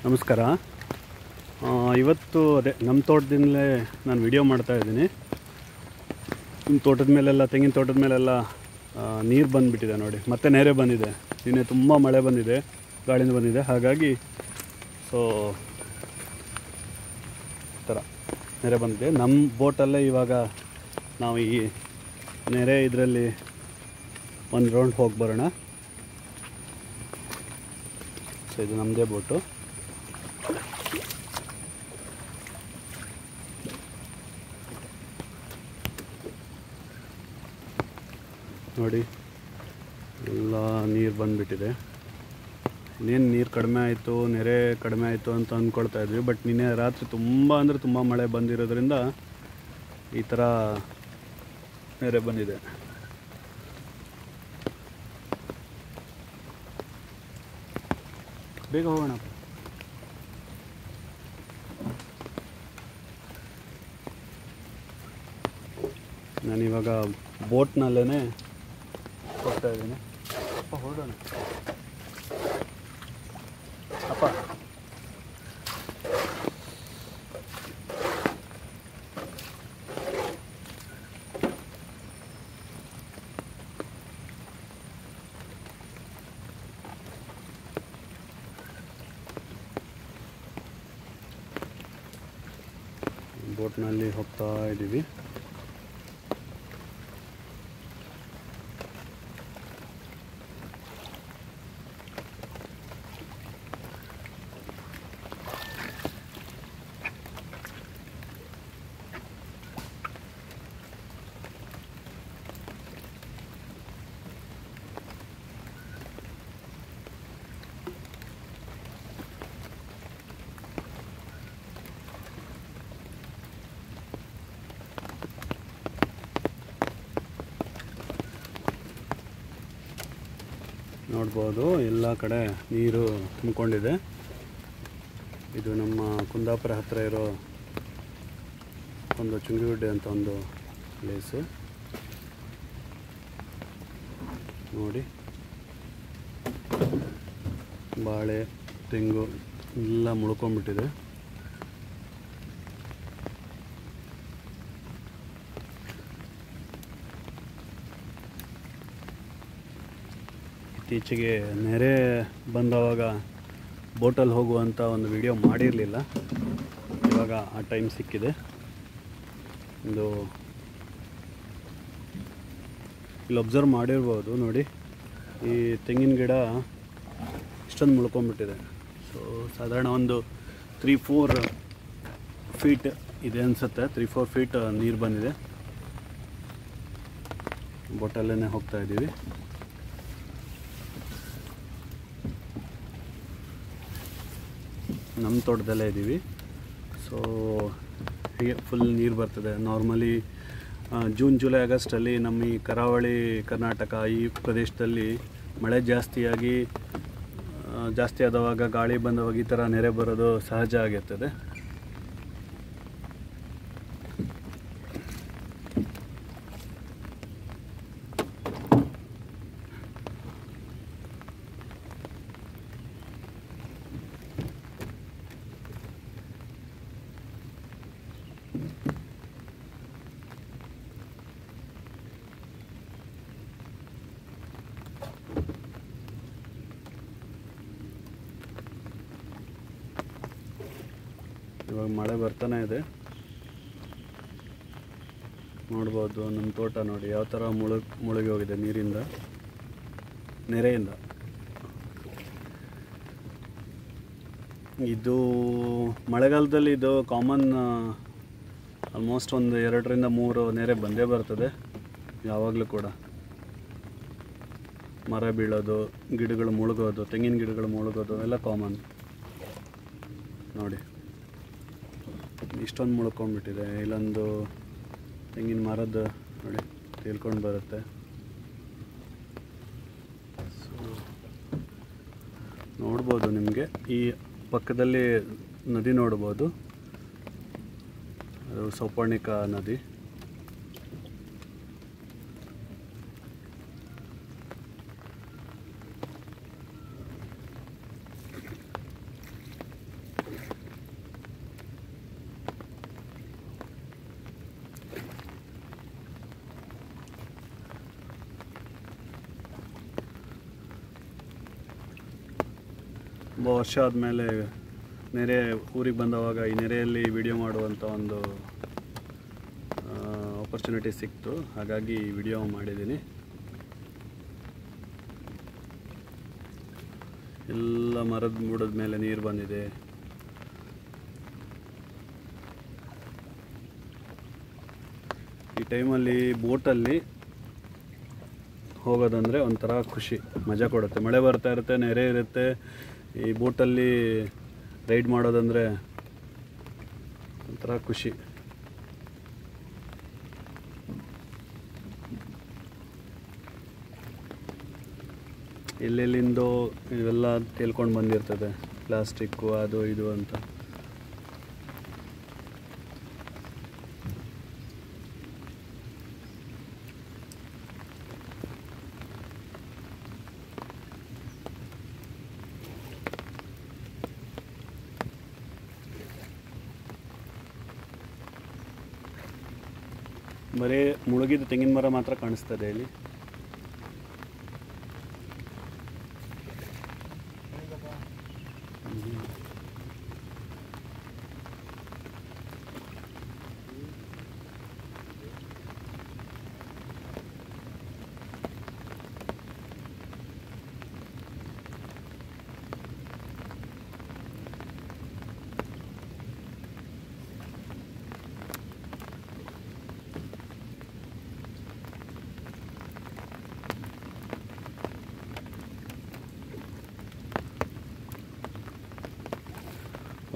ನಮಸ್ಕಾರ. ಇವತ್ತು ಅದೇ ನಮ್ಮ ತೋಟದಿಂದಲೇ ನಾನು ವಿಡಿಯೋ ಮಾಡ್ತಾಯಿದ್ದೀನಿ. ನಿಮ್ಮ ತೋಟದ ಮೇಲೆಲ್ಲ, ತೆಂಗಿನ ತೋಟದ ಮೇಲೆಲ್ಲ ನೀರು ಬಂದುಬಿಟ್ಟಿದೆ ನೋಡಿ. ಮತ್ತೆ ನೆರೆ ಬಂದಿದೆ. ನಿನ್ನೆ ತುಂಬ ಮಳೆ ಬಂದಿದೆ, ಗಾಳಿಯಿಂದ ಬಂದಿದೆ. ಹಾಗಾಗಿ ಈ ಥರ ನೆರೆ ಬಂದಿದೆ. ನಮ್ಮ ಬೋಟಲ್ಲೇ ಇವಾಗ ನಾವು ಈ ನೆರೆ ಇದರಲ್ಲಿ ಒಂದು ರೌಂಡ್ ಹೋಗಿ ಬರೋಣ. ಸೊ ಇದು ನಮ್ಮದೇ ಬೋಟು. ನೋಡಿ, ಎಲ್ಲ ನೀರು ಬಂದುಬಿಟ್ಟಿದೆ. ಇನ್ನೇನು ನೀರು ಕಡಿಮೆ ಆಯಿತು, ನೆರೆ ಕಡಿಮೆ ಆಯಿತು ಅಂತ ಅಂದ್ಕೊಳ್ತಾ ಇದ್ವಿ. ಬಟ್ ನಿನ್ನೆ ರಾತ್ರಿ ತುಂಬ ಅಂದರೆ ತುಂಬ ಮಳೆ ಬಂದಿರೋದ್ರಿಂದ ಈ ಥರ ನೆರೆ ಬಂದಿದೆ. ಬೇಗ ಹೋಗೋಣ. ನಾನಿವಾಗ ಬೋಟ್ನಲ್ಲೇ ಹೋಗ್ತಾ ಇದ್ದೀನಿ. ಅಪ್ಪ ಹೊರಡೋಣ. ಅಪ್ಪ ಬೋಟ್ನಲ್ಲಿ ಹೋಗ್ತಾ ಇದ್ದೀವಿ. ನೋಡ್ಬೋದು, ಎಲ್ಲ ಕಡೆ ನೀರು ತುಂಬಿಕೊಂಡಿದೆ. ಇದು ನಮ್ಮ ಕುಂದಾಪುರ ಹತ್ತಿರ ಇರೋ ಒಂದು ಚುಂಗಿಗುಡ್ಡೆ ಅಂತ ಒಂದು ಪ್ಲೇಸು. ನೋಡಿ, ಬಾಳೆ, ತೆಂಗು ಎಲ್ಲ ಮುಳ್ಕೊಂಡ್ಬಿಟ್ಟಿದೆ. ಇತ್ತೀಚೆಗೆ ನೆರೆ ಬಂದವಾಗ ಬೋಟಲ್ಲಿ ಹೋಗುವಂಥ ಒಂದು ವಿಡಿಯೋ ಮಾಡಿರಲಿಲ್ಲ. ಇವಾಗ ಆ ಟೈಮ್ ಸಿಕ್ಕಿದೆ. ಒಂದು ಇಲ್ಲಿ ಅಬ್ಸರ್ವ್ ಮಾಡಿರ್ಬೋದು ನೋಡಿ, ಈ ತೆಂಗಿನ ಗಿಡ ಇಷ್ಟೊಂದು ಮುಳ್ಕೊಂಡ್ಬಿಟ್ಟಿದೆ. ಸೊ ಸಾಧಾರಣ ಒಂದು 3-4 ಫೀಟ್ ಇದೆ ಅನಿಸುತ್ತೆ. 3-4 ಫೀಟ್ ನೀರು ಬಂದಿದೆ. ಬೋಟಲ್ಲೇ ಹೋಗ್ತಾ ಇದ್ದೀವಿ. ನಮ್ಮ ತೋಟದಲ್ಲೇ ಇದ್ದೀವಿ. ಸೊ ಹೀಗೆ ಫುಲ್ ನೀರು ಬರ್ತದೆ. ನಾರ್ಮಲಿ ಜೂನ್, ಜುಲೈ, ಆಗಸ್ಟಲ್ಲಿ ನಮ್ಮ ಈ ಕರಾವಳಿ ಕರ್ನಾಟಕ ಈ ಪ್ರದೇಶದಲ್ಲಿ ಮಳೆ ಜಾಸ್ತಿ ಆದವಾಗ, ಗಾಳಿ ಬಂದವಾಗ ಈ ಥರ ನೆರೆ ಬರೋದು ಸಹಜ ಆಗಿರ್ತದೆ. ಇವಾಗ ಮಳೆ ಬರ್ತಾನೆ ಇದೆ. ನೋಡ್ಬೋದು ನಮ್ಮ ತೋಟ ನೋಡಿ ಯಾವ ಥರ ಮುಳುಗಿ ಹೋಗಿದೆ ನೀರಿಂದ, ನೆರೆಯಿಂದ. ಇದು ಮಳೆಗಾಲದಲ್ಲಿ ಇದು ಕಾಮನ್. ಆಲ್ಮೋಸ್ಟ್ ಒಂದು 2-3 ನೆರೆ ಬಂದೇ ಬರ್ತದೆ ಯಾವಾಗಲೂ ಕೂಡ. ಮರ ಬೀಳೋದು, ಗಿಡಗಳು ಮುಳುಗೋದು, ತೆಂಗಿನ ಗಿಡಗಳು ಮುಳುಗೋದು ಎಲ್ಲ ಕಾಮನ್. ನೋಡಿ, ಇಷ್ಟೊಂದು ಮುಳ್ಕೊಂಡ್ಬಿಟ್ಟಿದೆ. ಇಲ್ಲೊಂದು ತೆಂಗಿನ ಮರದ ನೋಡಿ ತೇಲ್ಕೊಂಡು ಬರುತ್ತೆ. ಸೊ ನೋಡ್ಬೋದು, ನಿಮಗೆ ಈ ಪಕ್ಕದಲ್ಲಿ ನದಿ ನೋಡ್ಬೋದು. ಅದು ಸೌಪರ್ಣಿಕ ನದಿ. ತುಂಬ ವರ್ಷ ಆದಮೇಲೆ ನೆರೆ ಊರಿಗೆ ಬಂದವಾಗ ಈ ನೆರೆಯಲ್ಲಿ ವಿಡಿಯೋ ಮಾಡುವಂಥ ಒಂದು ಆಪರ್ಚುನಿಟಿ ಸಿಕ್ತು, ಹಾಗಾಗಿ ವಿಡಿಯೋ ಮಾಡಿದ್ದೀನಿ. ಎಲ್ಲ ಮರದ ಬುಡದ ಮೇಲೆ ನೀರು ಬಂದಿದೆ. ಈ ಟೈಮಲ್ಲಿ ಬೋಟಲ್ಲಿ ಹೋಗೋದಂದರೆ ಒಂಥರ ಖುಷಿ, ಮಜಾ ಕೊಡುತ್ತೆ. ಮಳೆ ಬರ್ತಾ ಇರುತ್ತೆ, ನೆರೆ ಇರುತ್ತೆ. ಈ ಬೋಟಲ್ಲಿ ರೈಡ್ ಮಾಡೋದಂದರೆ ಒಂಥರ ಖುಷಿ. ಎಲ್ಲೆಲ್ಲಿಂದೋ ಇವೆಲ್ಲ ತೇಲ್ಕೊಂಡು ಬಂದಿರ್ತದೆ, ಪ್ಲಾಸ್ಟಿಕ್ಕು ಅದು ಇದು ಅಂತ. ಬರೀ ಮುಳುಗಿದ ತೆಂಗಿನ ಮರ ಮಾತ್ರ ಕಾಣಿಸ್ತದೆ ಇಲ್ಲಿ.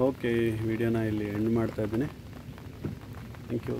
ಓಕೆ, ವಿಡಿಯೋನ ಇಲ್ಲಿ ಎಂಡ್ ಮಾಡ್ತಾ ಇದ್ದೀನಿ. Thank you.